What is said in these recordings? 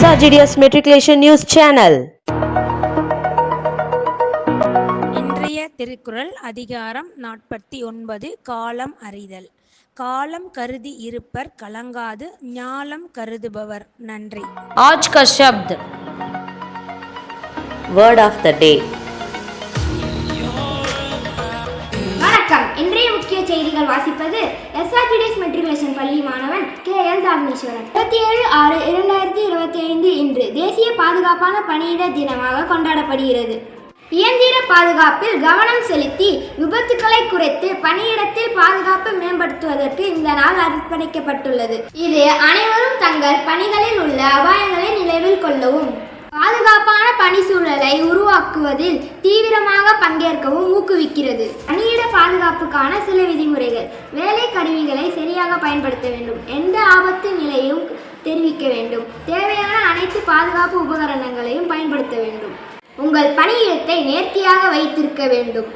SRGDS Matriculation News Channel. இன்றைய திருக்குறள் அதிகாரம் 49 காலம் அறிதல். காலம் கருதி இருப்பர் கலங்காது ஞாலம் கருதுபவர். நன்றி. आज का शब्द वर्ड ऑफ द डे. வணக்கம். இன்றைய முக்கிய செய்திகள் வாசிப்பது SRGDS மெட்ரிகுலேஷன் பள்ளி மாணவன் KL தாக்னீஸ்வரன். 27/6/2025 இன்று தேசிய பாதுகாப்பான பணியிட தினமாக கொண்டாடப்படுகிறது. இயந்திர பாதுகாப்பில் கவனம் செலுத்தி விபத்துக்களை குறைத்து பணியிடத்தில் பாதுகாப்பு மேம்படுத்துவதற்கு இந்த நாள் அர்ப்பணிக்கப்பட்டுள்ளது. இது அனைவரும் தங்கள் பணிகளில் உள்ள அபாயங்களை நினைவில் கொள்ளவும் பாதுகாப்பான பணி சூழலை உருவாக்குவதில் தீவிரமாக பங்கேற்கவும் ஊக்குவிக்கிறது. பணியிட பாதுகாப்புக்கான சில விதிமுறைகள். வேலை கருவிகளை சரியாக பயன்படுத்த வேண்டும். எந்த ஆபத்து நிலையும் தெரிவிக்க வேண்டும். தேவையான அனைத்து பாதுகாப்பு உபகரணங்களையும் பயன்படுத்த வேண்டும். உங்கள் பணியிடத்தை நேர்த்தியாக வைத்திருக்க வேண்டும்.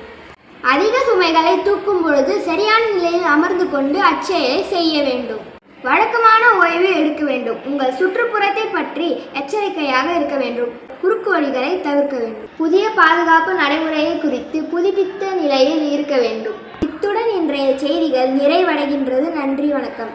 அதிக சுமைகளை தூக்கும் பொழுது சரியான நிலையில் அமர்ந்து கொண்டு அச்செயலை செய்ய வேண்டும். வழக்கமான ஓய்வு எடுக்க வேண்டும். உங்கள் சுற்றுப்புறத்தை பற்றி எச்சரிக்கையாக இருக்க வேண்டும். குறுக்கு வழிகளை தவிர்க்க வேண்டும். புதிய பாதுகாப்பு நடைமுறையை குறித்து புதுப்பித்த நிலையில் இருக்க வேண்டும். இத்துடன் இன்றைய செய்திகள் நிறைவடைகின்றது. நன்றி, வணக்கம்.